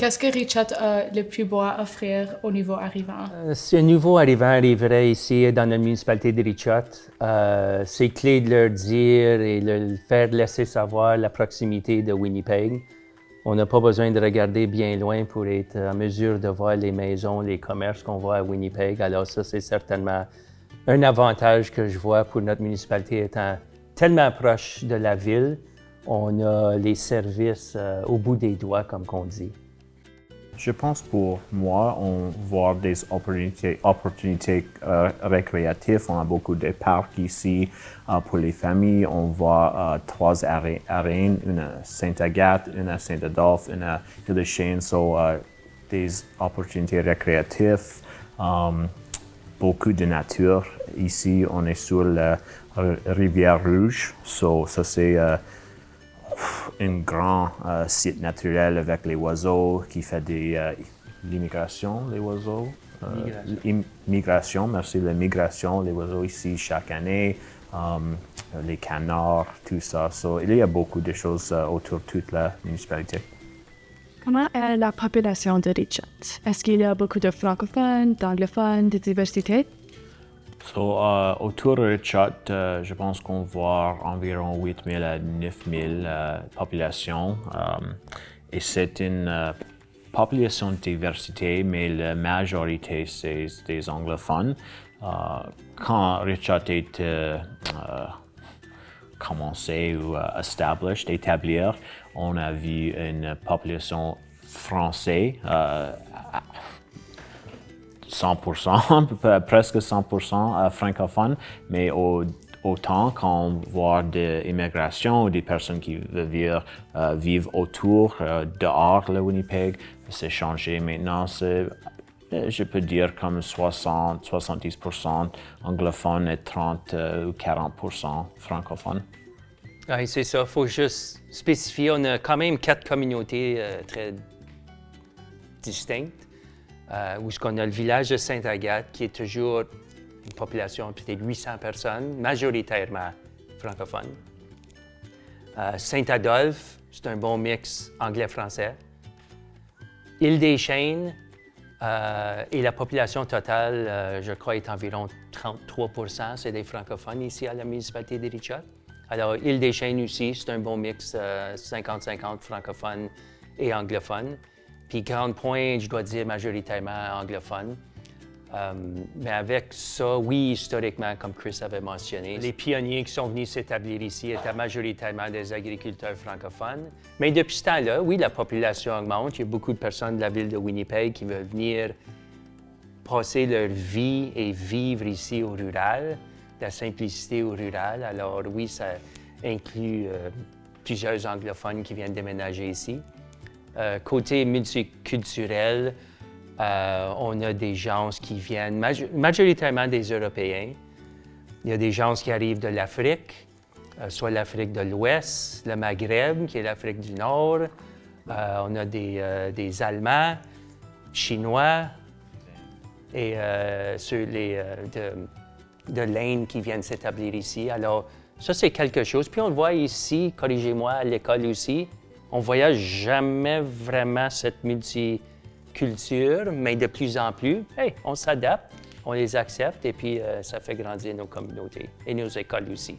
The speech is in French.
Qu'est-ce que Richard a le plus beau à offrir au nouveau arrivant? Si un nouveau arrivant arriverait ici dans la municipalité de Richard, c'est clé de leur dire et de faire laisser savoir la proximité de Winnipeg. On n'a pas besoin de regarder bien loin pour être en mesure de voir les maisons, les commerces qu'on voit à Winnipeg. Alors ça, c'est certainement un avantage que je vois pour notre municipalité étant tellement proche de la ville. On a les services au bout des doigts, comme qu'on dit. Je pense pour moi, on voit des opportunités récréatives. On a beaucoup de parcs ici pour les familles. On voit 3 arènes, une à Sainte-Agathe, une à Saint-Adolphe, une à Île-des-Chênes. Des opportunités récréatives, beaucoup de nature. Ici, on est sur la rivière Rouge. Ça c'est un grand site naturel avec les oiseaux qui fait l'immigration, les oiseaux. Migration, merci, la migration, les oiseaux ici chaque année, les canards, tout ça. Il y a beaucoup de choses autour de toute la municipalité. Comment est la population de Richard? Est-ce qu'il y a beaucoup de francophones, d'anglophones, de diversité? Autour de Richard, je pense qu'on voit environ 8 000 à 9 000 populations. Et c'est une population de diversité, mais la majorité, c'est des anglophones. Quand Richard est commencé ou établir, on a vu une population française. 100%, presque 100% francophone, mais autant qu'on voit des immigrations ou des personnes qui veulent vivre autour, dehors de Winnipeg, c'est changé. Maintenant, je peux dire comme 60-70% anglophones et 30 ou 40% francophones. Oui, c'est ça. Il faut juste spécifier. On a quand même 4 communautés très distinctes. Où on a le village de Sainte-Agathe, qui est toujours une population de peut-être 800 personnes, majoritairement francophones. Saint-Adolphe, c'est un bon mix anglais-français. Île-des-Chênes, et la population totale, je crois, est environ 33%, c'est des francophones ici à la municipalité de Richard. Alors, Île-des-Chênes aussi, c'est un bon mix 50-50 francophones et anglophones. Puis Grande Pointe, je dois dire majoritairement anglophone. Mais avec ça, oui, historiquement, comme Chris avait mentionné, les pionniers qui sont venus s'établir ici étaient majoritairement des agriculteurs francophones. Mais depuis ce temps-là, oui, la population augmente. Il y a beaucoup de personnes de la ville de Winnipeg qui veulent venir passer leur vie et vivre ici au rural, la simplicité au rural. Alors oui, ça inclut plusieurs anglophones qui viennent déménager ici. Côté multiculturel, on a des gens qui viennent, majoritairement des Européens. Il y a des gens qui arrivent de l'Afrique, soit l'Afrique de l'Ouest, le Maghreb, qui est l'Afrique du Nord. On a des Allemands, Chinois et ceux de l'Inde qui viennent s'établir ici. Alors, ça, c'est quelque chose. Puis on le voit ici, corrigez-moi, à l'école aussi. On ne voyage jamais vraiment cette multiculture, mais de plus en plus, on s'adapte, on les accepte et puis ça fait grandir nos communautés et nos écoles aussi.